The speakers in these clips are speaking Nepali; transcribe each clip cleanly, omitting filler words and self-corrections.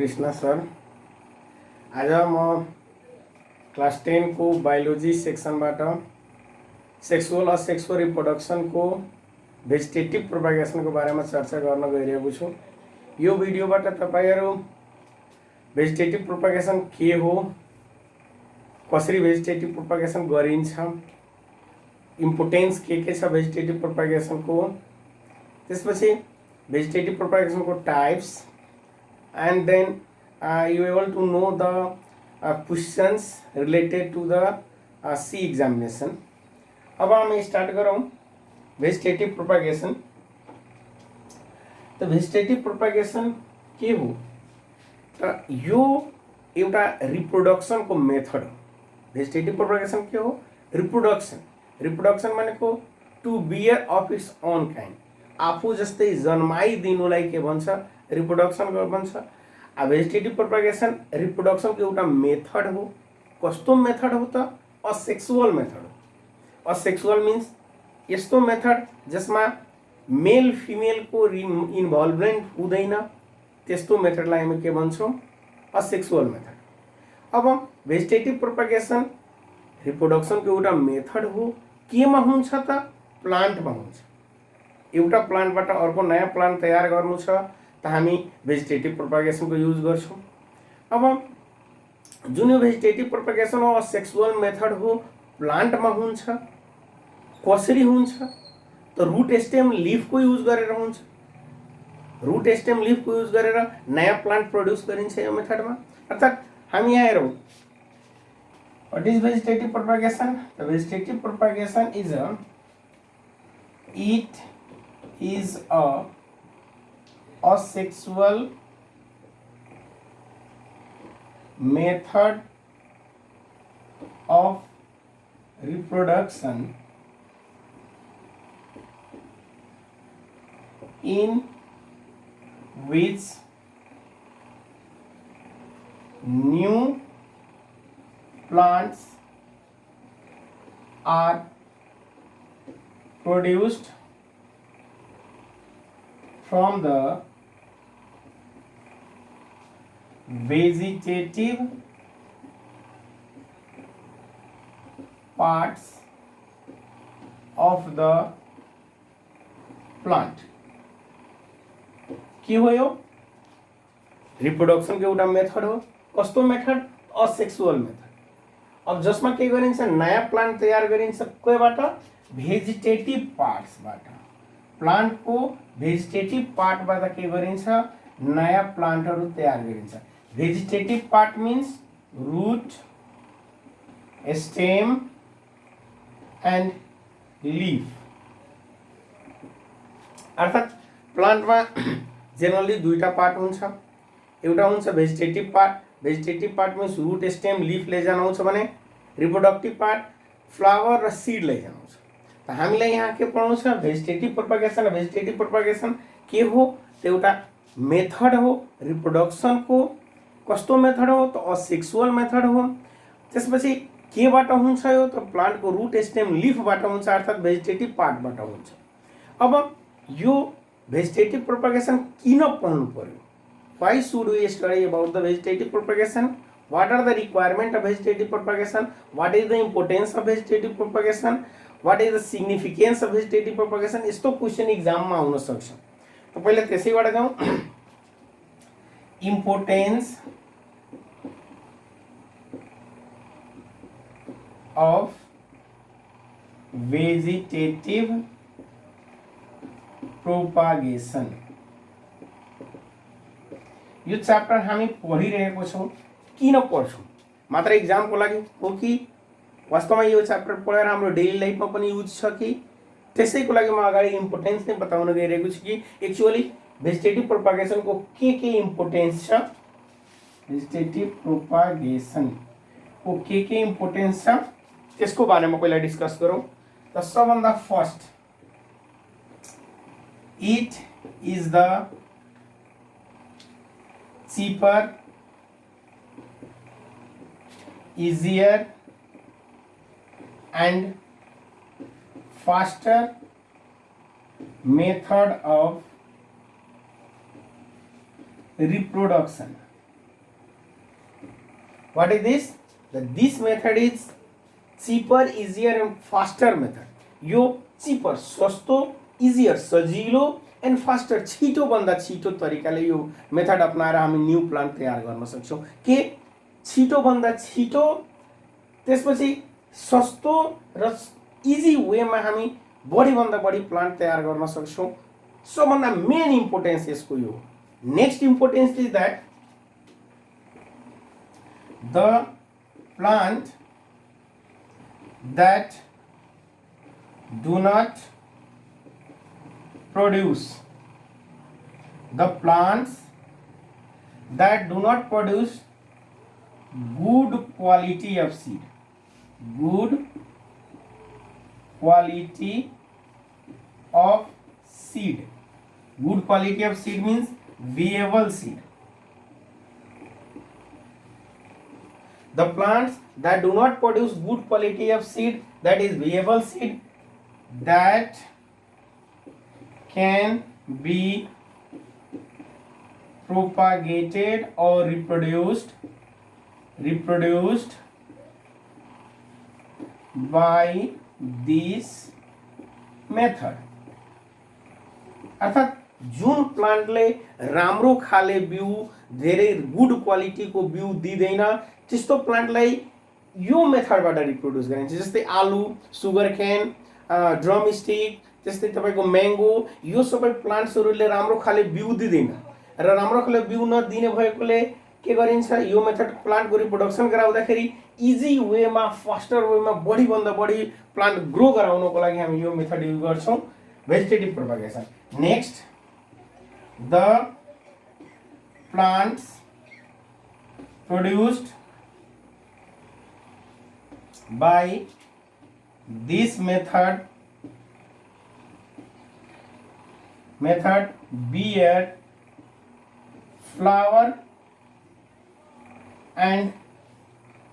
कृष्णा सर। आज म क्लास 10 को बायोलोजी सेक्सनबाट सेक्सुअल असेक्सुअल रिप्रोडक्सनको भेजिटेटिभ प्रोपागेसनको बारेमा चर्चा गर्न गइरहेको छु। यो भिडियोबाट तपाईहरु भेजिटेटिभ प्रोपागेसन के हो, कसरी भेजिटेटिभ प्रोपागेसन गरिन्छ, इम्पोर्टेन्स के छ भेजिटेटिभ प्रोपागेसनको, त्यसपछि भेजिटेटिभ प्रोपागेसनको types, and then you able to know the questions related to the C examination. अब हम स्टार्ट गरौँ भेजिटेटिभ प्रोपागेसन। त भेजिटेटिभ प्रोपागेसन के हो त यो एउटा रिप्रोडक्सनको मेथड हो। भेजिटेटिभ प्रोपागेसन के हो? रिप्रोडक्सन भनेको to bear of its own kind, आफू जस्तै जन्माइदिनुलाई के भन्छ? रिप्रोडक्सन भन्छ। भेजिटेटिभ प्रोपागेसन रिप्रोडक्सनको एउटा मेथड हो। कस्तो मेथड हो त? असेक्सुअल मेथड हो। असेक्सुअल मिन्स यस्तो मेथड जसमा मेल फिमेलको इन्भल्भमेन्ट हुँदैन, त्यस्तो मेथडलाई हामी के भन्छौँ? Asexual method. अब भेजिटेटिभ प्रोपागेसन रिप्रोडक्सनको एउटा मेथड हो। केमा हुन्छ त? प्लान्टमा हुन्छ। एउटा प्लान्टबाट अर्को नयाँ प्लान्ट तयार गर्नु छ त हामी भेजिटेटिभ प्रोपागेसनको युज गर्छौँ। अब जुन यो भेजिटेटिभ प्रोपागेसन हो असेक्सुअल मेथड हो, प्लान्टमा हुन्छ। कसरी हुन्छ त? रुट स्टेम लिफको युज गरेर हुन्छ। रुट स्टेम लिफको युज गरेर नयाँ प्लान्ट प्रोड्युस गरिन्छ यो मेथडमा। अर्थात् हामी यहाँ हेरौँ, what is vegetative propagation? The vegetative propagation is a asexual method of reproduction in which new plants are produced from the vegetative parts of the plant। के हो यो? रिप्रोडक्सन को एउटा मेथड हो। कस्तो मेथड? Asexual method. अब जसमा के गरिन्छ? नयाँ प्लान्ट तयार गरिन्छ। कहाँबाट? भेजिटेटिभ पार्ट्सबाट। प्लान्टको भेजिटेटिभ पार्टबाट के गरिन्छ? नयाँ प्लान्टहरू तयार गरिन्छ। Vegetative part means root, stem and leaf. अर्थात् प्लान्टमा जेनरली दुईटा पार्ट हुन्छ। एउटा हुन्छ vegetative part. Vegetative part means root, stem, leaf लैजान्छ भने रिप्रोडक्टिभ पार्ट फ्लावर र सिड लैजान्छ। त हामीलाई यहाँ के पढ्नु छ? Vegetative propagation. भेजिटेटिभ प्रोपागेसन के हो? त एउटा मेथड हो रिप्रोडक्सनको। कस्तो मेथड हो त? असेक्सुअल मेथड हो। त्यसपछि केबाट हुन्छ यो त? प्लान्टको रुट, स्टेम, लिफबाट हुन्छ, अर्थात् भेजिटेटिभ पार्टबाट हुन्छ। अब यो भेजिटेटिभ प्रोपागेसन किन पढ्नु पर्यो? Why should we study about the vegetative propagation? What are the requirement of vegetative propagation? What is the importance of vegetative propagation? What is the significance of vegetative propagation? यस्तो क्वेशन एक्जाममा आउन सक्छ। त पहिले त्यसैबाट जाउँ। Importance of vegetative propagation। यो च्याप्टर हामी पढिरहेको छौँ। किन पढ्छौँ? मात्र एक्जामको लागि हो कि वास्तवमा यो च्याप्टर पढेर हाम्रो डेली लाइफमा पनि युज छ कि? त्यसैको लागि म अगाडि इम्पोर्टेन्स नै बताउन गइरहेको छु कि एक्चुअली भेजिटेटिभ प्रोपागेसनको के इम्पोर्टेन्स छ, भेजिटेटिभ प्रोपागेसनको के इम्पोर्टेन्स छ त्यसको बारेमा पहिला डिस्कस गरौँ। त सबभन्दा first, it is the cheaper, easier and faster method of reproduction What is this? This method is cheaper, easier and faster method. यो cheaper सस्तो, easier सजिलो and faster छिटो भन्दा छिटो तरिकाले यो मेथड अपनाएर हामी न्यू प्लान्ट तयार गर्न सक्छौं। के छिटो भन्दा छिटो, त्यसपछि सस्तो र इजी वेमा हामी बढी भन्दा बढी प्लान्ट तयार गर्न सक्छौं। सबभन्दा मेन इम्पोर्टेन्स यसको यो। Next importance is that the plant that do not produce, the plants that do not produce good quality of seed, good quality of seed. Good quality of seed means viable seed. The plants that do not produce good quality of seed, that is viable seed, that can be propagated or reproduced by this method. अर्थात जुन प्लान्टले राम्रो खाले बिउ, धेरै गुड क्वालिटीको बिउ दिँदैन, त्यस्तो प्लान्टलाई यो मेथडबाट रिप्रोड्युस गरिन्छ। जस्तै आलु, सुगर केन, ड्रम स्टिक, त्यस्तै तपाईको म्याङ्गो, यो सबै प्लान्ट्सहरूले राम्रो खाले बिउ दिँदैन र राम्रो खाले बिउ नदिने भएकोले के गरिन्छ, यो मेथड प्लान्टको रिप्रोडक्सन गराउँदाखेरि इजी वेमा, फास्टर वेमा बढी भन्दा बढी प्लान्ट ग्रो गराउनको लागि हामी यो मेथड युज गर्छौं, vegetative propagation. Next, the plants produced by this method bear flower and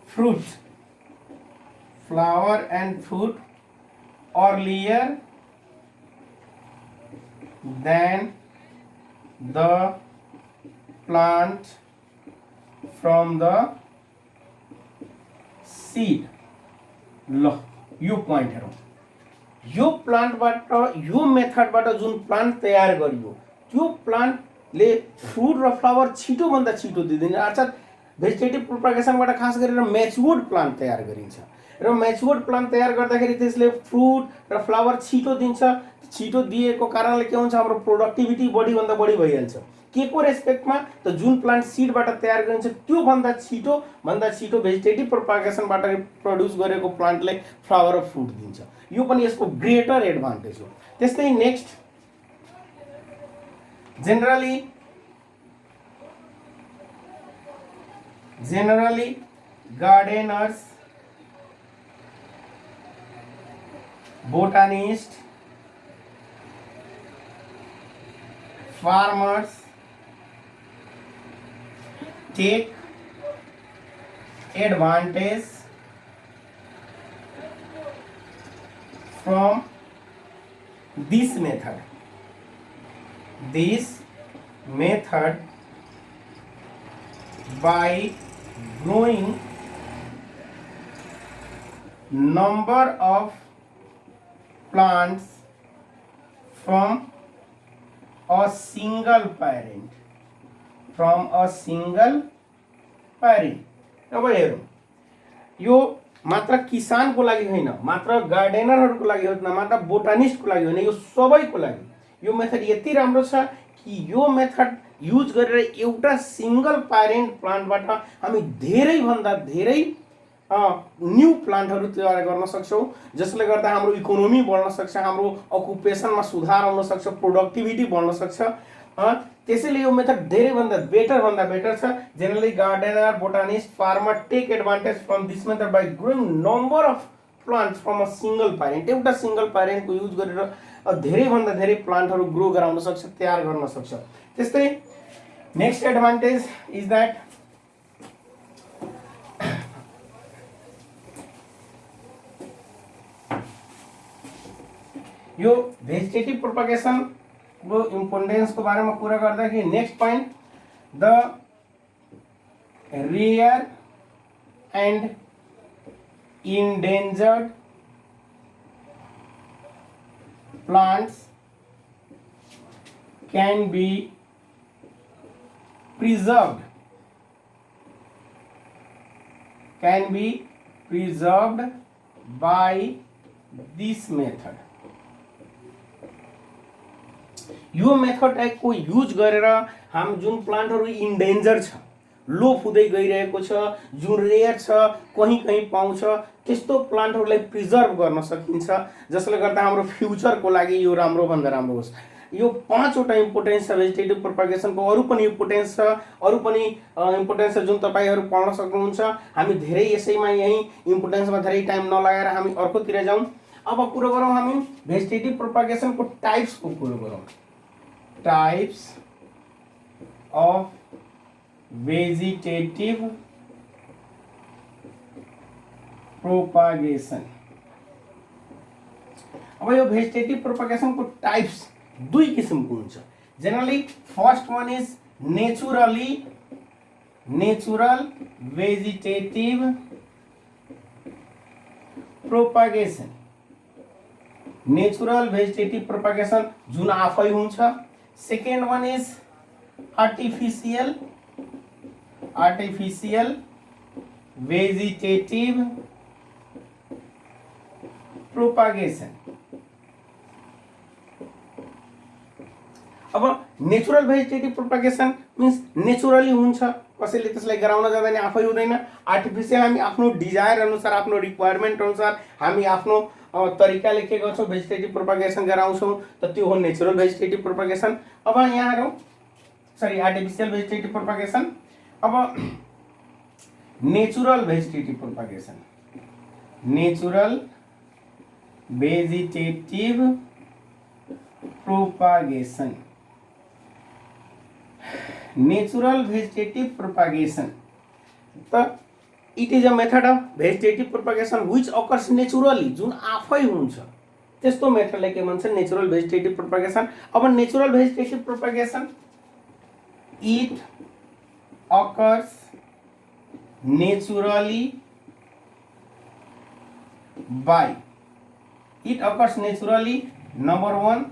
fruit earlier than the plant from the seed. ल यो पॉइंट हेरौं। यो प्लान्टबाट, यो मेथडबाट जुन प्लान्ट तयार गरियो, त्यो प्लान्टले फ्रुट र फ्लावर छिटो भन्दा छिटो दिन्छ। अर्थात भेजिटेटिभ प्रोपगेसनबाट खास गरेर म्याच्योर्ड प्लान्ट तयार गरिन्छ र म्याच्योर्ड प्लान्ट तयार गर्दाखेरि त्यसले फ्रुट र फ्लावर छिटो दिन्छ। छिटो दिएको कारणले के हुन्छ, हाम्रो प्रोडक्टिभिटी बढी भन्दा बढी भइहाल्छ। के को रेस्पेक्टमा, त जुन प्लान्ट सीडबाट तयार गरिन्छ त्यो भन्दा छिटो भेजिटेटिभ प्रोपगेसनबाट प्रोड्युस गरेको प्लान्टले फ्लावर र फ्रुट दिन्छ। यो पनि यसको ग्रेटर एडभान्टेज हो। त्यस्तै next, generally gardeners, botanists, farmers take advantage from this method by growing number of plants from a single parent. अब हेरौँ, यो मात्र किसानको लागि होइन, मात्र गार्डनरहरूको लागि होइन, मात्र बोटानिस्टको लागि होइन, यो सबैको लागि यो मेथड यति राम्रो छ कि यो मेथड युज गरेर एउटा सिंगल प्यारेन्ट प्लान्टबाट हामी धेरै भन्दा धेरै न्यू प्लान्टहरू तयार गर्न सक्छौं, जसले गर्दा हाम्रो इकोनोमी बढ्न सक्छ, हाम्रो अकुपेसनमा सुधार आउन सक्छ, प्रोडक्टिभिटी बढ्न सक्छ। त्यसैले यो मेथड धेरै भन्दा बेटर छ। Generally gardener, botanist, farmer take advantage from this method by growing number of plants from a single parent. एउटा सिंगल प्यारेन्टको युज गरेर धेरै भन्दा धेरै प्लान्टहरू ग्रो गराउन सक्छ, तयार गर्न सक्छ। त्यस्तै नेक्स्ट एडभान्टेज इज दैट यो भेजिटेटिभ प्रोपगेसन को इम्पोर्टेंस को बारे में कुरा गर्दा कि next point, the rare and endangered plants can be preserved by this method. यो मेथड को यूज गरेर हम जुन प्लान्टहरु इन्डेन्जर छ, लोप हुँदै गइरहेको छ, जुन रेयर छ, कहीं कहीं पाउँछ, त्यस्तो प्लान्टहरुलाई प्रिजर्भ गर्न सकिन्छ, जसले गर्दा हाम्रो फ्युचरको लागि यो राम्रो भन्दा राम्रो होस्। यो 5 वटा इम्पोर्टेन्स छ भेजिटेटिभ प्रोपागेसनको। अरु पनि इम्पोर्टेन्स छ, अरु पनि इम्पोर्टेन्स छ जुन तपाईहरु पढ्न सक्नुहुन्छ। हामी धेरै यसैमा यही इम्पोर्टेन्समा धेरै टाइम नलागाएर हामी अर्कोतिर जाउँ। अब कुरा गरौँ हामी भेजिटेटिभ प्रोपागेसनको टाइप्सको कुरा गरौँ। Types of vegetative propagation. अब यो भेजिटेटिभ प्रोपागेसनको टाइप्स दुई किसिमको हुन्छ। Generally first one is natural vegetative propagation. Natural vegetative propagation जुन आफै हुन्छ। Second one is artificial vegetative propagation. अब natural vegetative propagation means naturally हुन्छ, कसैले त्यसलाई गराउन जाँदैन, आफै हुँदैन। आर्टिफिशियल हामी आफ्नो डिजायर अनुसार, आफ्नो रिक्वायरमेन्ट अनुसार हामी आफ्नो तरिकाले के गर्छौं, भेजिटेटिभ प्रोपागेसन गराउँछौं, त त्यो हो नेचुरल भेजिटेटिभ प्रोपागेसन। अब यहाँ आर्टिफिशियल भेजिटेटिभ प्रोपागेसन। अब natural vegetative propagation. Natural vegetative propagation. Natural vegetative propagation त it is a method of vegetative propagation which occurs naturally, जुन आफै हुन्छ त्यस्तो मेथडलाई के भन्छ, नेचुरल भेजिटेटिभ प्रोपागेसन। अब natural vegetative propagation it occurs naturally by, number 1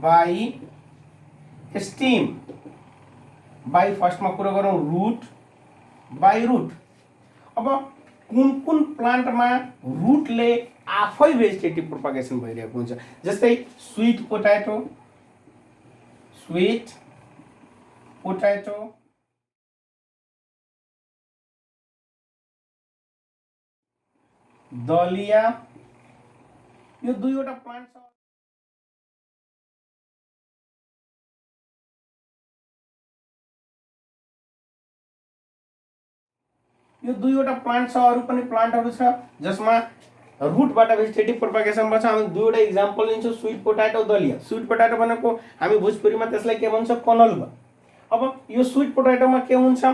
by stem, by first में कुरा गरौँ रूट, बाई रूट। अब कुन प्लान्टमा रूटले आफै भेजिटेटिभ प्रोपागेसन भइरहेको हुन्छ, जस्तै स्वीट पोटैटो, दलिया, यो दुईवटा प्लान्ट छ। यो दुईवटा प्लान्ट छ, अरु पनि प्लान्टहरु छ जसमा रुटबाट भेजिटेटिभ प्रोपागेसन भन्छ। हामी दुईवटा इक्जाम्पल लिन्छौँ, स्वीट पोटैटो, दलिया। स्वीट पोटैटो भनेको हामी भोजपुरीमा त्यसलाई के भन्छ, कनलुवा। अब यो स्वीट पोटैटोमा के हुन्छ,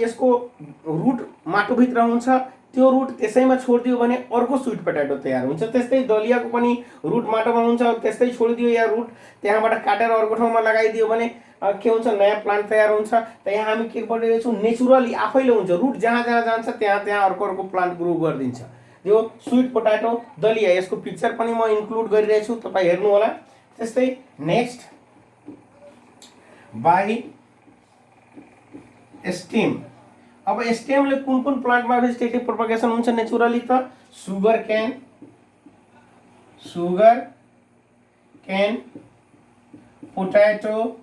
यसको रुट माटोभित्र हुन्छ, त्यो रुट त्यसैमा छोडिदियो भने अर्को स्वीट पोटैटो तयार हुन्छ। त्यस्तै दलियाको पनि रुट माटोमा हुन्छ, त्यस्तै छोडिदियो या रुट त्यहाँबाट काटेर अर्को ठाउँमा लगाइदियो भने के हुन्छ, नयाँ प्लान्ट तयार हुन्छ। त यहाँ हामी के गरिरहेछौँ, नेचुरली आफैले हुन्छ, रुट जहाँ जहाँ जान्छ त्यहाँ अर्को प्लान्ट ग्रो गरिदिन्छ। यो स्वीट पोटैटो, दलिया, यसको पिक्चर पनि म इन्क्लुड गरिरहेछु, तपाईँ हेर्नु होला। त्यस्तै नेक्स्ट बाई स्टेम। अब स्टेमले कुन प्लान्टमा भेजिटेटिभ प्रोपागेसन हुन्छ नेचुरली त सुगर कैन, पोटैटो,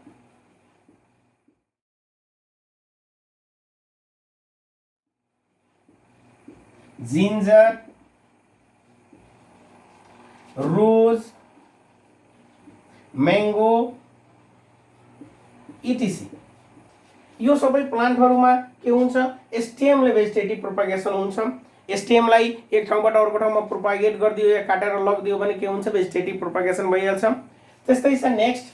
जिंजर, रोज, मैंगो, इटिसी। यो सबै प्लान्टहरुमा के हुन्छ, स्टेमले भेजिटेटिभ प्रोपागेसन हुन्छ। स्टेमलाई एक ठाउँबाट अर्को ठाउँमा प्रोपागेट गरिदियो या काटेर लगिदियो भने के हुन्छ, भेजिटेटिभ प्रोपागेसन भइहाल्छ। त्यस्तै छ नेक्स्ट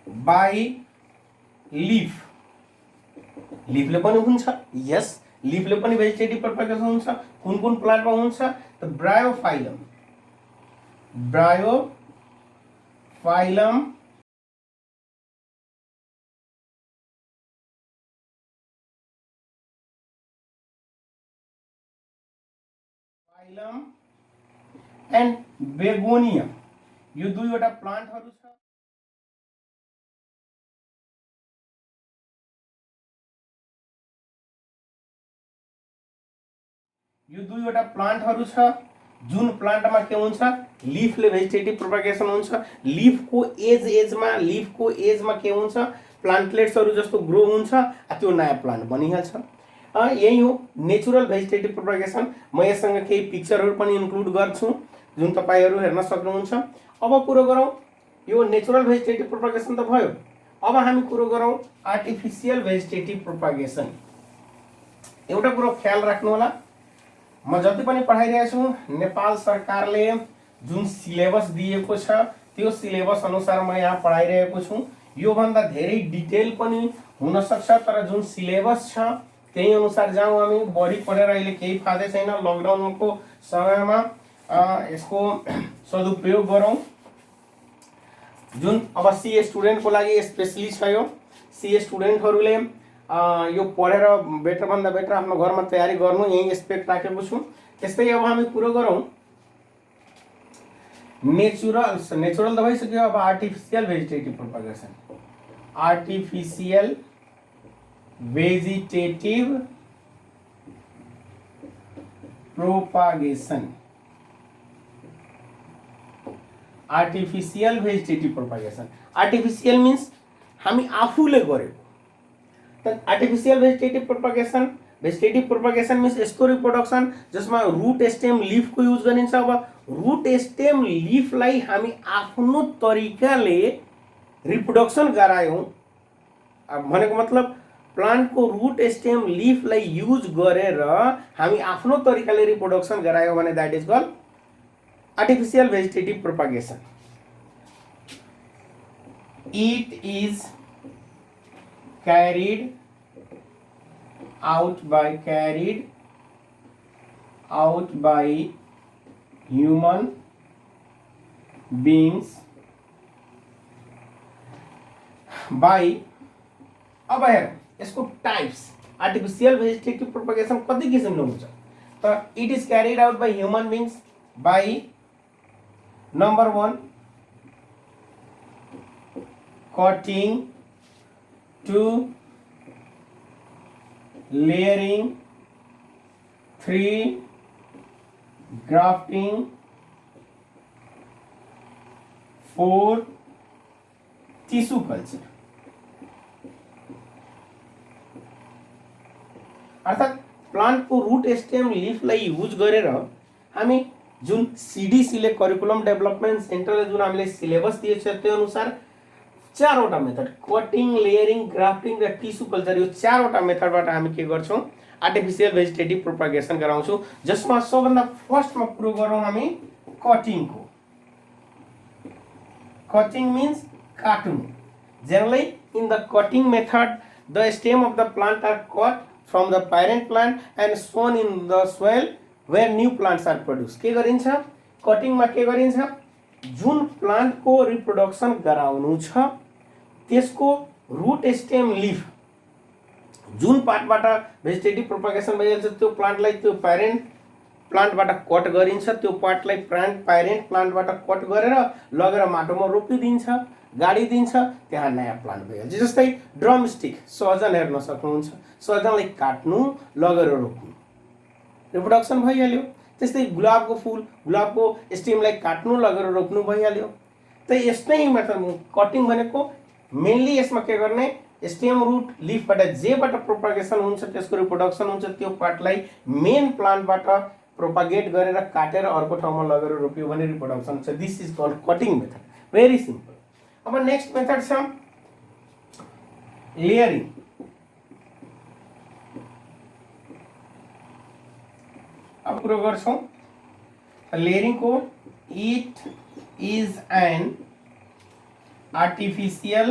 बाई लीफ। लीफले पनि हुन्छ, यस, लीफले पनि भेजिटेटिभ प्रोपागेसन हुन्छ। कुन प्लान्टमा हुन्छ त ब्रायोफाइलम, फाइलम एन्ड बेगोनियम यो दुईवटा प्लान्टहरू छ। यो दुईवटा प्लान्टहरू छ जुन प्लान्टमा के हुन्छ लिफले भेजिटेटिभ प्रोपागेसन हुन्छ। लिफको एजमा के हुन्छ प्लान्टलेट्सहरू जस्तो ग्रो हुन्छ, त्यो नयाँ प्लान्ट बनिहाल्छ। यही हो नेचुरल भेजिटेटिभ प्रोपागेसन। म यससँग केही पिक्चरहरू पनि इन्क्लुड गर्छु जुन तपाईहरु हेर्न सक्नुहुन्छ। अब कुरो गरौँ, यो नेचुरल भेजिटेटिभ प्रोपागेसन त भयो। अब हामी कुरो गरौँ आर्टिफिसियल भेजिटेटिभ प्रोपागेसन। एउटा कुरो ख्याल राख्नु होला, म जति पनि पढाइरहेको छु नेपाल सरकारले जुन सिलेबस दिएको छ त्यो सिलेबस अनुसार म यहाँ पढाइरहेको छु। यो भन्दा धेरै डिटेल पनि हुन सक्छ, तर जुन सिलेबस छ त्यही अनुसार जाउँ हामी। बढी पढेर अहिले केही फाइदा छैन। लकडाउनको समयमा यसको सदुपयोग गरौँ। जुन अब सीए स्टुडेन्टको लागि स्पेशली छ यो। सीए स्टुडेन्टहरूले यो पढेर बेटर भन्दा बेटर आफ्नो घरमा तयारी गर्नु, यही एस्पेक्ट राखेको छु। त्यस्तै अब हामी कुरो गरौँ नेचुरल त भइसक्यो। अब artificial vegetative propagation. Artificial vegetative propagation. Artificial vegetative propagation. Artificial means हामी आफूले गरेको। आर्टिफिसियल भेजिटेटिभ प्रोपागेसन मिन्स यस्तो रिप्रोडक्सन जसमा रुट स्टेम लिफको युज गरिन्छ। अब रुट स्टेम लिफलाई हामी आफ्नो तरिकाले रिप्रोडक्सन गरायौँ भनेको मतलब प्लान्टको रुट स्टेम लिफलाई युज गरेर हामी आफ्नो तरिकाले रिप्रोडक्सन गरायौँ भने that is called artificial vegetative propagation. It is carried out by human beings by। अब हेर यसको टाइप्स आर्टिफिसियल भेजिटेटिभ प्रोपागेसन कति किसिमको हुन्छ त। It is carried out by human beings by number 1 cutting, 2 layering, 3 grafting, 4 tissue culture। अर्थात प्लान्टको रुट स्टेम लिफलाई युज गरेर हामी जुन सीडीसीले करिकुलम डेभलपमेन्ट सेन्टरले जुन हामीले सिलेबस दिएको छ त्यो अनुसार 4वटा मेथड कटिङ, लेयरिङ, ग्राफ्टिङ र टिस्यु कल्चर, यो 4वटा मेथडबाट हामी के गर्छौँ आर्टिफिसियल भेजिटेटिभ प्रोपागेसन गराउँछौँ। जसमा सबभन्दा फर्स्टमा कुरो गरौँ हामी कटिङको। कटिङ मिन्स काट्नु। Generally in the cutting method the stem of the plant are cut from the parent plant and sown in the soil where new plants are produce. के गरिन्छ कटिङमा? के गरिन्छ जुन प्लान्टको रिप्रोडक्सन गराउनु छ त्यसको रुट स्टेम लिफ जुन पार्टबाट भेजिटेटिभ प्रोपागेसन भइहाल्छ त्यो प्लान्टलाई त्यो प्यारेन्ट प्लान्टबाट कट गरिन्छ। त्यो पार्टलाई प्यारेन्ट प्लान्टबाट कट गरेर लगेर माटोमा रोपिदिन्छ, गाडिदिन्छ, त्यहाँ नयाँ प्लान्ट भइहाल्छ। जस्तै ड्रम स्टिक, सहजन हेर्न सक्नुहुन्छ। सहजनलाई काट्नु, लगेर रोप्नु, रिप्रोडक्सन भइहाल्यो। त्यस्तै गुलाबको फुल, गुलाबको स्टेमलाई काट्नु, लगेर रोप्नु भइहाल्यो। त यस्तै मेथड कटिङ भनेको मेनली यसमा के गर्ने स्टेम रुट लिफबाट जेबाट प्रोपागेसन हुन्छ त्यसको रिप्रोडक्सन हुन्छ त्यो पार्टलाई मेन प्लान्टबाट प्रोपागेट गरेर काटेर अर्को ठाउँमा लगेर रोप्यो भने रिप्रोडक्सन हुन्छ। This is called cutting method, very simple. अब नेक्स्ट मेथड छ लेयरिङ। अब कुरो गर्छौँ लेयरिङको। It is an artificial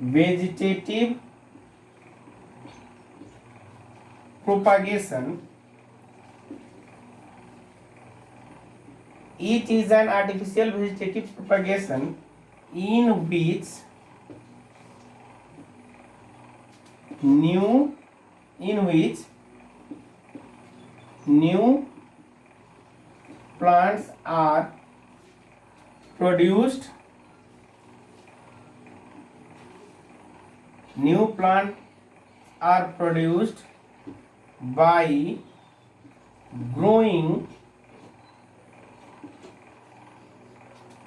vegetative propagation. It is an artificial vegetative propagation in which new in which new plants are produced, new plants are produced by growing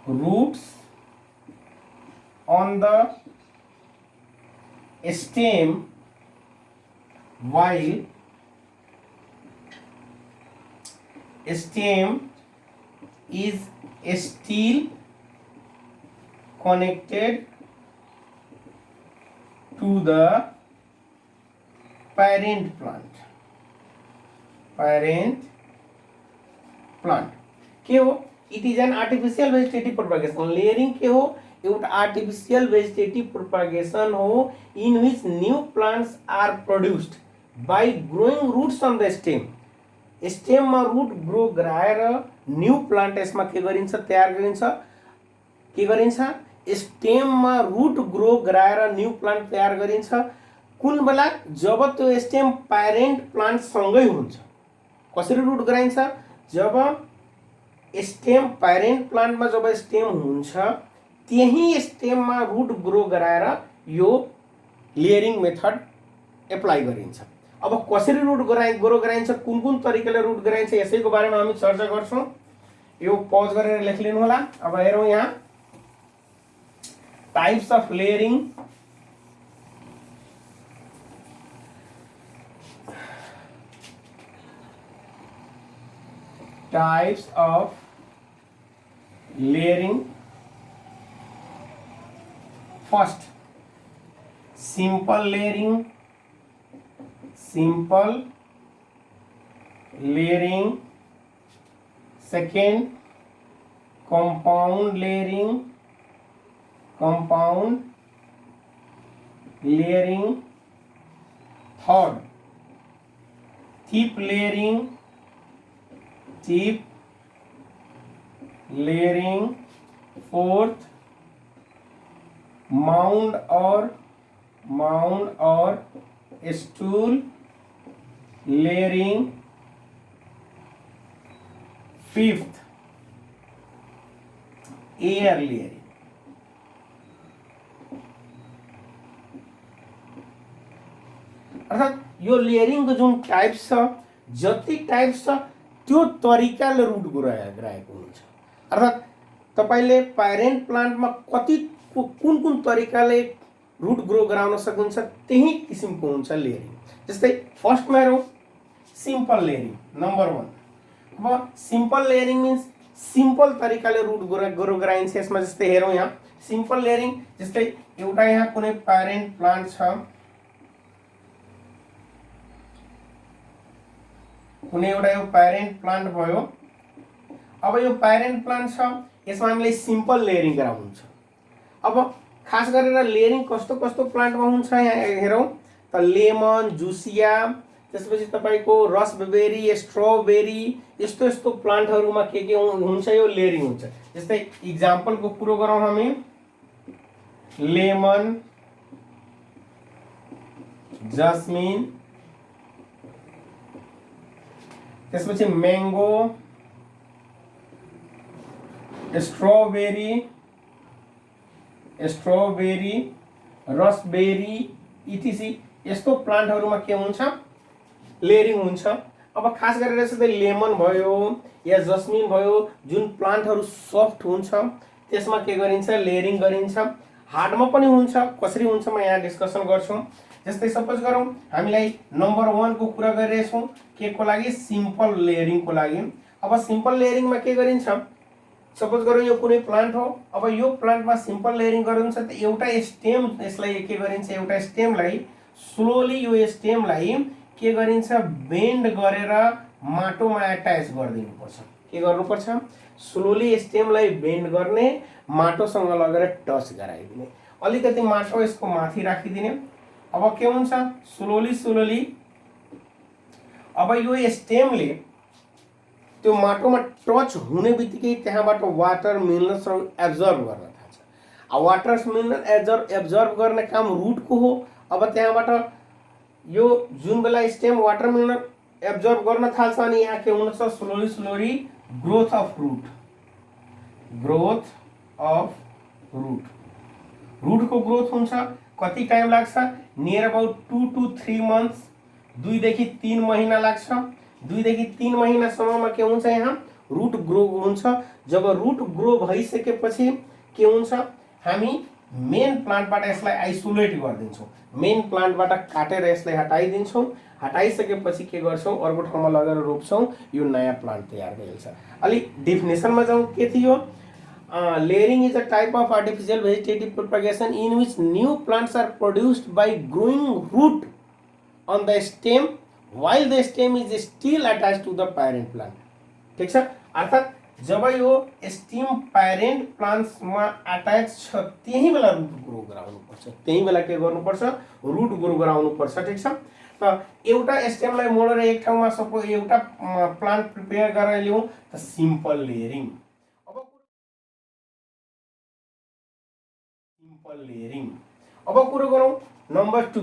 roots on the stem, while stem is still connected to the parent plant. के हो? It is an artificial vegetative propagation. Layering के हो? एउटा आर्टिफिशियल वेजिटेटिव प्रोपागेशन हो in which new plants are produced by growing roots on the stem. स्टेममा रूट ग्रो गराएर न्यू प्लान्ट यसमा के गरिन्छ? तयार गरिन्छ. के गरिन्छ? स्टेममा रूट ग्रो गराएर न्यू प्लान्ट तयार गरिन्छ. कुन बेला? जब त्यो स्टेम प्यारेन्ट प्लान्ट सँगै हुन्छ. कसरी रूट गराइन्छ? जब स्टेम प्यारेन्ट प्लान्टमा जब स्टेम हुन्छ त्यही स्टेममा रूट ग्रो गराएर यो लेयरिङ मेथड एप्लाई गरिन्छ. अब कसरी रूट ग्रो गराइन्छ, कुन कुन तरिकाले रूट गराइन्छ यसैको बारेमा हामी चर्चा गर्छौं. यो पज गरेर लेखिदिनु होला. अब हेरौँ यहाँ types of layering. Types of layering. First, simple layering. Second, compound layering. Third, tip layering. Fourth, mound or stool layering. Fifth, air layering. अर्थात यो लेयरिङ को जुन टाइप्स छ, जति टाइप्स छ त्यो तरिकाले रूट गराएको हुन्छ. अर्थात तपाईले प्यारेन्ट प्लान्टमा कति कुन तरिकाले रूट ग्रो गराउन सकिन्छ त्यही किसिमको हुन्छ लेयरिङ. जस्तै फर्स्टमा हेरौँ सिम्पल लेयरिङ. नम्बर 1. अब सिम्पल लेयरिङ मिन्स सिम्पल तरिकाले रूट ग्रो गराइन्छ. यसमा जस्तै हेरौँ यहाँ सिम्पल लेयरिङ. जस्तै एउटा यहाँ कुनै प्यारेन्ट प्लान्ट छ, कुनै एउटा यो प्यारेन्ट प्लान्ट भयो. अब यो प्यारेन्ट प्लान्ट छ, यसमा हामीले सिम्पल लेयरिङ गराउनु छ. अब खास गरेर लेयरिङ कस्तो कस्तो प्लान्टमा हुन्छ यहाँ हेरौँ त. लेमन, जुसिया, त्यसपछि तपाईको रसबेरी, स्ट्रबेरी, यस्तो यस्तो प्लान्टहरुमा के हुन्छ यो लेयरिङ हुन्छ. जस्तै इक्जाम्पलको कुरो गरौँ हामी. लेमन, जस्मिन, त्यसपछि मैंगो, स्ट्रबेरी, रसबेरी इटिसी यस्तो प्लान्टहरुमा के हुन्छ लेयरिङ हुन्छ. अब खास गरेर चाहिँ लेमन भयो या जस्मिन भयो, जुन प्लान्टहरु सफ्ट हुन्छ त्यसमा के गरिन्छ लेयरिङ गरिन्छ. हार्डमा पनि हुन्छ. कसरी हुन्छ म यहाँ डिस्कसन गर्छु. जस्तै सपोज गरौँ हामीलाई नम्बर 1 को कुरा गरिरहेछौँ के को लागि? सिम्पल लेयरिङ को लागि. अब सिम्पल लेयरिङमा के गरिन्छ? सपोज गरौँ यो कुनै प्लान्ट हो. अब यो प्लान्टमा सिम्पल लेयरिङ गरिन्छ त एउटा स्टेम यसलाई के गरिन्छ, एउटा स्टेमलाई स्लोली यो स्टेमलाई के गरिन्छ बेन्ड गरेर माटोमा अट्याच गरिदिनु पर्छ. के गर्नुपर्छ? स्लोली स्टेमलाई बेन्ड गर्ने, माटोसँग लगेर टच गराइदिने. अलिकति माटो यसको माथि राखिदिने. अब के हुन्छ स्लोली अब यो स्टेमले त्यो माटोमा टच हुने बित्तिकै त्यहाँबाट वाटर मिनरल्सहरु एब्जर्ब गर्न थाल्छ. वाटर मिनरल एब्जर्ब गर्ने काम रुटको हो. अब त्यहाँबाट यो जुन बेला स्टेम वाटर मिनरल एब्जर्ब गर्न थाल्छ अनि यहाँ के हुन्छ slowly slowly growth of root रुटको ग्रोथ हुन्छ कति टाइम लाग्छ नियर अबाउट 2 to 3 months 2 देखि 3 महिना लाग्छ 2 देखि 3 महिनासम्ममा के हुन्छ यहाँ रुट ग्रो हुन्छ जब रुट ग्रो भइसकेपछि के हुन्छ हामी मेन प्लान्टबाट यसलाई आइसोलेट गरिदिन्छौँ मेन प्लान्टबाट काटेर यसलाई हटाइदिन्छौँ हटाइसकेपछि के गर्छौँ अर्को ठाउँमा लगेर रोप्छौँ यो नयाँ प्लान्ट तयार भइन्छ अलि डेफिनेसनमा जाउँ के थियो layering is a type of artificial vegetative propagation in which new plants are produced by growing root on the stem while the stem is still attached to the parent plant. ठीक छ अर्थात जब यो स्टेम प्यारेन्ट प्लान्ट्समा अट्याच छ त्यही बेला रुट ग्रो गराउनुपर्छ त्यही बेला के गर्नुपर्छ रुट ग्रो गराउनुपर्छ ठीक छ त एउटा स्टेमलाई मोडेर एक ठाउँमा सपोज एउटा प्लान्ट प्रिपेयर गरेर ल्याउँ त सिम्पल लेयरिङ अब कुरो गरौँ नम्बर 2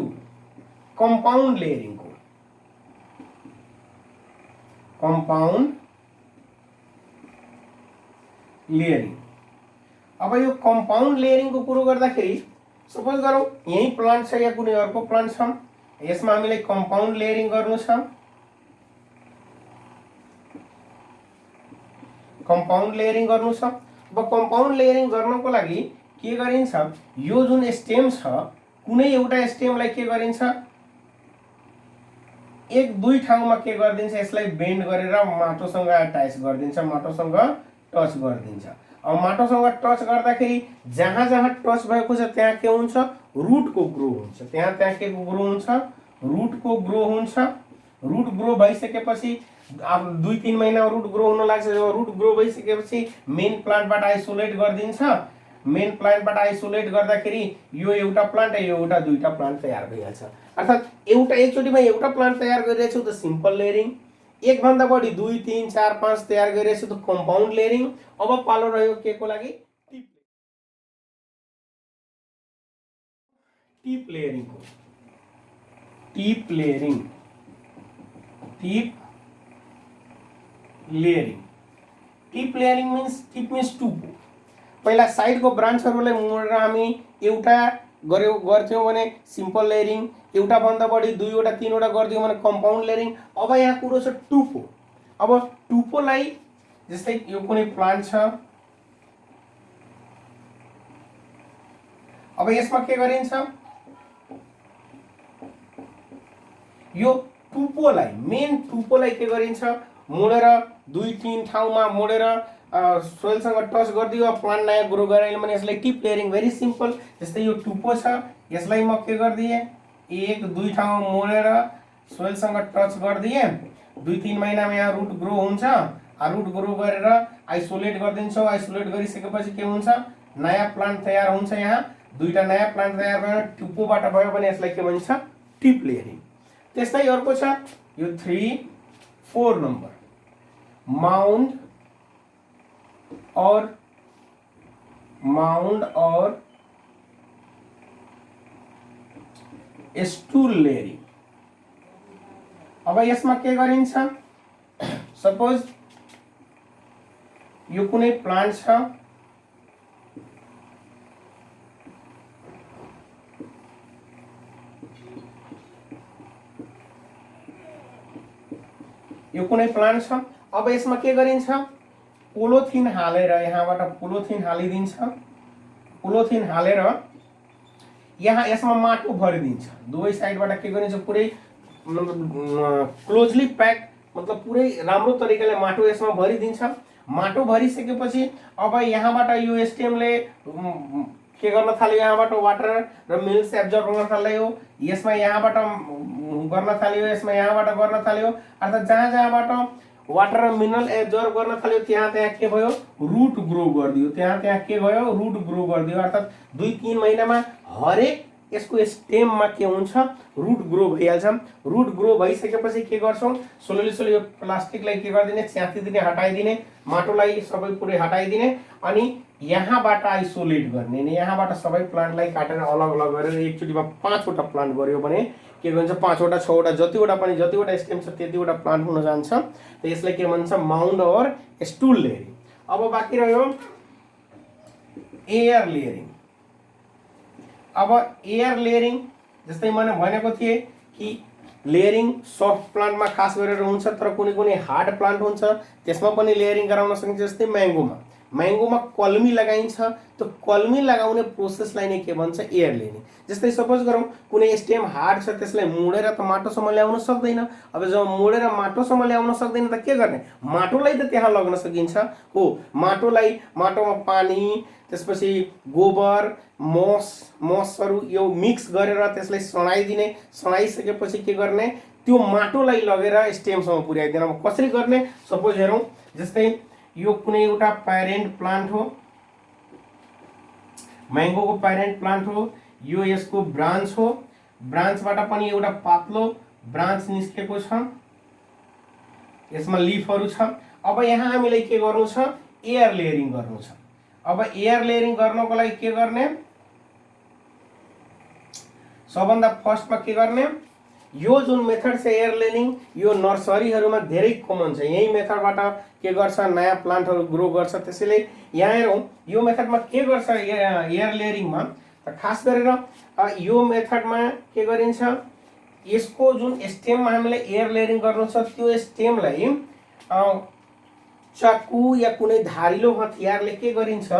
कम्पाउन्ड लेयरिङको कम्पाउन्ड लेयरिङ अब यो कम्पाउन्ड लेयरिङको कुरो गर्दाखेरि सपोज गरौँ यही प्लान्ट छ या कुनै अर्को प्लान्ट छ यसमा हामीलाई कम्पाउन्ड लेयरिङ गर्नु छ कम्पाउन्ड लेयरिङ गर्नु छ अब कम्पाउन्ड लेयरिङ गर्नको लागि के गरिन्छ यो जुन स्टेम छ कुनै एउटा स्टेमलाई के गरिन्छ एक दुई ठाउँमा के गरिदिन्छ यसलाई बेन्ड गरेर माटोसँग अट्याच गरिदिन्छ माटोसँग टच गरिदिन्छ अब माटोसँग टच गर्दाखेरि जहाँ जहाँ टच भएको छ त्यहाँ के हुन्छ रुटको ग्रो हुन्छ त्यहाँ त्यहाँ के ग्रो हुन्छ रुटको ग्रो हुन्छ रुट ग्रो भइसकेपछि अब 2-3 महिना रुट ग्रो हुन लाग्छ जब रुट ग्रो भइसकेपछि मेन प्लान्टबाट आइसोलेट गरिदिन्छ मेन प्लान्टबाट आइसोलेट गर्दाखेरि यो एउटा प्लान्ट यो एउटा दुईटा प्लान्ट तयार भइहाल्छ अर्थात एउटा एकचोटिमा एउटा प्लान्ट तयार गरिरहेछु त सिम्पल लेयरिङ एक भन्दा बढी 2, 3, 4, 5 तयार गरिरहेछु त कम्पाउन्ड लेयरिङ अब पालो रह्यो के को लागि tip layering tip layering tip layering means टुप पहिला साइडको ब्रान्चहरूलाई मोडेर हामी एउटा गर्थ्यौँ भने सिम्पल लेयरिङ एउटा भन्दा बढी 2 वटा 3 वटा गर्थ्यौँ भने कम्पाउन्ड लेयरिङ अब यहाँ कुरो छ टुपो अब टुपोलाई जस्तै यो कुनै प्लान्ट छ अब यसमा के गरिन्छ यो टुपोलाई मेन टुपोलाई के गरिन्छ मोडेर 2-3 ठाउँमा मोडेर सोइलसँग टच गरिदियो प्लान्ट नयाँ ग्रो गराइले भने यसलाई टिप लेयरिङ भेरी सिम्पल जस्तै यो टुपो छ यसलाई म के गरिदिएँ 1-2 ठाउँमा मोडेर सोइलसँग टच गरिदिएँ 2-3 महिनामा यहाँ रुट ग्रो हुन्छ रुट ग्रो गरेर आइसोलेट गरिदिन्छौँ आइसोलेट गरिसकेपछि के हुन्छ नयाँ प्लान्ट तयार हुन्छ यहाँ दुईटा नयाँ प्लान्ट तयार भयो टुपोबाट भयो भने यसलाई के भनिन्छ टिप लेयरिङ त्यस्तै अर्को छ यो 3-4 नम्बर माउन्ड और स्टूल लेयरिङ अब यसमा के गरिन्छ सपोज यो कुनै प्लान्ट छ यो कुनै प्लान्ट छ अब यसमा के गरिन्छ पोलोथिन हालेर यहाँबाट पोलोथिन हालिदिन्छ पोलोथिन हालेर यहाँ यसमा माटो भरिदिन्छ दुवै साइडबाट के गरिन्छ पुरै क्लोजली प्याक मतलब पुरै राम्रो तरिकाले माटो यसमा भरिदिन्छ माटो भरिसकेपछि अब यहाँबाट यो स्टेमले के गर्न थाल्यो यहाँबाट वाटर र मिल्क एब्जर्ब गर्न थाल्यो यसमा यहाँबाट गर्न थाल्यो यसमा यहाँबाट गर्न थाल्यो अर्थात जहाँ जहाँबाट वाटर र मिनरल एब्जर्ब गर्न थाल्यो त्यहाँ त्यहाँ के भयो रुट ग्रो गरिदियो त्यहाँ त्यहाँ के भयो रुट ग्रो गरिदियो अर्थात 2-3 महिनामा हरेक यसको स्टेममा के हुन्छ रुट ग्रो भइहाल्छ। रुट ग्रो भइसकेपछि के गर्छौँ स्लोली यो प्लास्टिकलाई के गरिदिने च्यातिदिने हटाइदिने माटोलाई सबै पुरै हटाइदिने अनि यहाँबाट आइसोलेट गर्ने नि यहाँबाट सबै प्लान्टलाई काटेर अलग अलग गरेर एकचोटिमा 5 वटा प्लान्ट गर्यो भने के भन्छ 5 वटा 6 वटा जतिवटा स्टेम छ त्यतिवटा प्लान्ट हुन जान्छ। त यसलाई के भन्छ माउन्ड और स्टुल लेयरिङ। अब बाँकी रह्यो एयर लेयरिङ। अब एयर लेयरिङ जस्तै मैले भनेको थिएँ कि लेयरिङ सफ्ट प्लान्टमा खास गरेर हुन्छ तर कुनै हार्ड प्लान्ट हुन्छ त्यसमा पनि लेयरिङ गराउन सकिन्छ। जस्तै म्याङ्गोमा कलमी लगाइन्छ। त्यो कलमी लगाउने प्रोसेसलाई नै के भन्छ एयर लेयरिङ। जस्तै सपोज गरौँ कुनै स्टेम हार्ड छ त्यसलाई मोडेर त माटोसम्म ल्याउन सक्दैन। अब जब मोडेर माटोसम्म ल्याउन सक्दैन त के गर्ने माटोलाई त त्यहाँ लग्न सकिन्छ हो। माटोमा पानी त्यसपछि गोबर मसहरू यो मिक्स गरेर त्यसलाई सडाइदिने। सडाइसकेपछि के गर्ने त्यो माटोलाई लगेर स्टेमसम्म पुर्याइदिने। अब कसरी गर्ने सपोज हेरौँ जस्तै यो कुनै एउटा प्यारेन्ट प्लान्ट हो म्याङ्गोको प्यारेन्ट प्लान्ट हो। यो यसको ब्रान्च हो। ब्रान्चबाट पनि एउटा पातलो ब्रान्च निस्केको छ। यसमा लिफहरू छ। अब यहाँ हामीलाई के गर्नु छ एयर लेयरिङ गर्नु छ। अब एयर लेयरिङ गर्नको लागि के गर्ने सबभन्दा फर्स्टमा के गर्ने यो जुन मेथड छ एयर लेयरिङ यो नर्सरीहरूमा धेरै कमन छ। यही मेथडबाट के गर्छ नयाँ प्लान्टहरू ग्रो गर्छ। त्यसैले यहाँ हेरौँ यो मेथडमा के गर्छ एयर लेयरिङमा त खास गरेर यो मेथडमा के गरिन्छ यसको जुन स्टेममा हामीलाई एयर लेयरिङ गर्नु छ त्यो स्टेमलाई चाकु या कुनै धारिलो हतियारले के गरिन्छ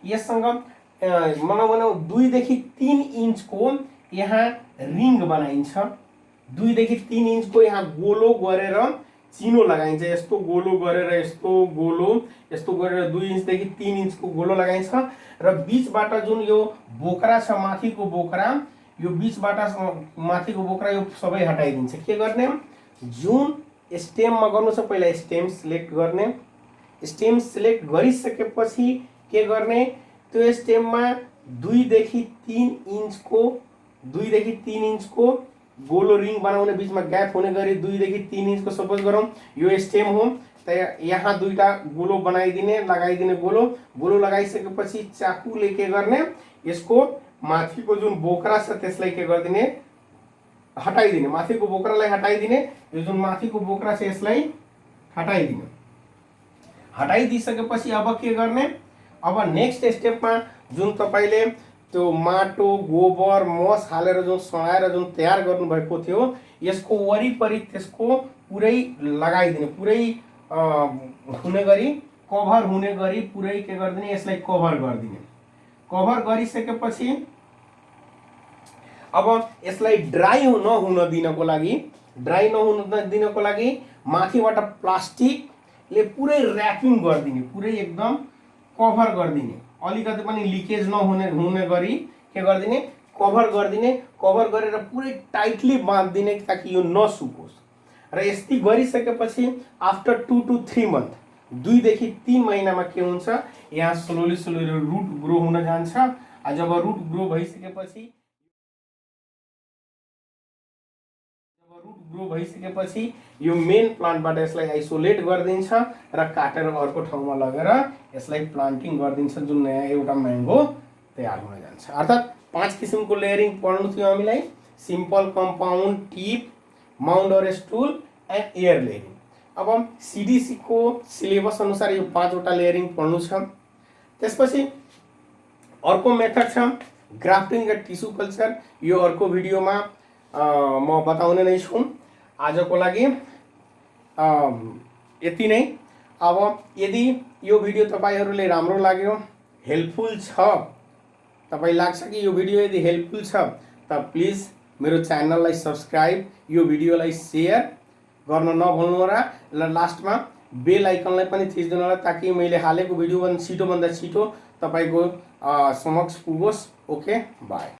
यससँग भनौँ 2 देखि 3 इन्चको यहाँ रिङ बनाइन्छ। 2 देखि 3 इन्चको यहाँ गोलो गरेर चिनो लगाइन्छ। यस्तो गोलो गरेर यस्तो गरेर 2 इन्चदेखि 3 इन्चको गोलो लगाइन्छ र बीचबाट जुन यो बोक्रा छ माथिको बोक्रा यो बीचबाट माथिको बोक्रा यो सबै हटाइदिन्छ। के गर्ने जुन स्टेममा गर्नु छ पहिला स्टेम सिलेक्ट गर्ने। स्टेम सिलेक्ट गरिसकेपछि के गर्ने त्यो स्टेममा 2 देखि 3 इन्चको गोलो रिङ बनाउने बीचमा ग्याप हुने गरी 2 देखि 3 इन्चको सपोज गरौँ यो स्टेम हो त यहाँ 2टा गोलो बनाइदिने लगाइदिने गोलो लगाइसकेपछि चाकुले के गर्ने यसको माथिको जुन बोक्रा छ त्यसलाई के गरिदिने हटाइदिने। माथिको बोक्रालाई हटाइदिने। यो जुन माथिको बोक्रा छ यसलाई हटाइदिने। हटाइदिसकेपछि अब के गर्ने अब नेक्स्ट स्टेपमा जुन तपाईले त्यो माटो गोबर मस हालेर जुन सडाएर जुन तयार गर्नुभएको थियो यसको वरिपरि त्यसको पुरै लगाइदिने। पुरै हुने गरी कभर हुने गरी पुरै के गरिदिने यसलाई कभर गरिदिने। कभर गरिसकेपछि अब यसलाई ड्राई नहुन दिनको लागि माथिबाट प्लास्टिकले पुरै र्यापिङ गरिदिने। पुरै एकदम कभर गरिदिने। अलिकति पनि लिकेज नहुने गरी के गरिदिने कभर गरिदिने। कभर गरेर पुरै टाइटली बाँधिदिने ताकि यो नसुकोस्। र यस्तै गरिसकेपछि आफ्टर 2 to 3 मन्थ 2 देखि 3 महिनामा के हुन्छ यहाँ स्लोली रुट ग्रो हुन जान्छ। जब रुट ग्रो भइसकेपछि यो मेन प्लान्टबाट यसलाई आइसोलेट गरिदिन्छ र काटेर अर्को ठाउँमा लगेर यसलाई प्लान्टिङ गरिदिन्छ जुन नयाँ एउटा म्याङ्गो तयार हुन जान्छ। अर्थात् 5 किसिमको लेयरिङ पढ्नु थियो हामीलाई सिम्पल कम्पाउन्ड टिप माउन्ड और स्टुल एन्ड एयर लेयरिङ। अब सीडीसी को सिलेबस अनुसार यो 5 वटा लेयरिङ पढ्नु छ। त्यसपछि अर्को मेथड छ ग्राफ्टिङ र टिस्यु कल्चर। यो अर्को भिडियोमा म बताउने नै छु। आजको लागि यति नै। अब यदि यो भिडियो तपाईहरुले राम्रो लाग्यो हेल्पफुल छ तपाई लाग्छ कि यो भिडियो यदि हेल्पफुल छ त प्लिज मेरो च्यानललाई सब्स्क्राइब यो भिडियोलाई शेयर गर्न नभुल्नु होला र लास्टमा बेल आइकनलाई पनि थिच्दिनु होला ताकि मैले हालेको भिडियो छिटो भन्दा छिटो तपाईको समक्ष पुगोस्। Okay bye.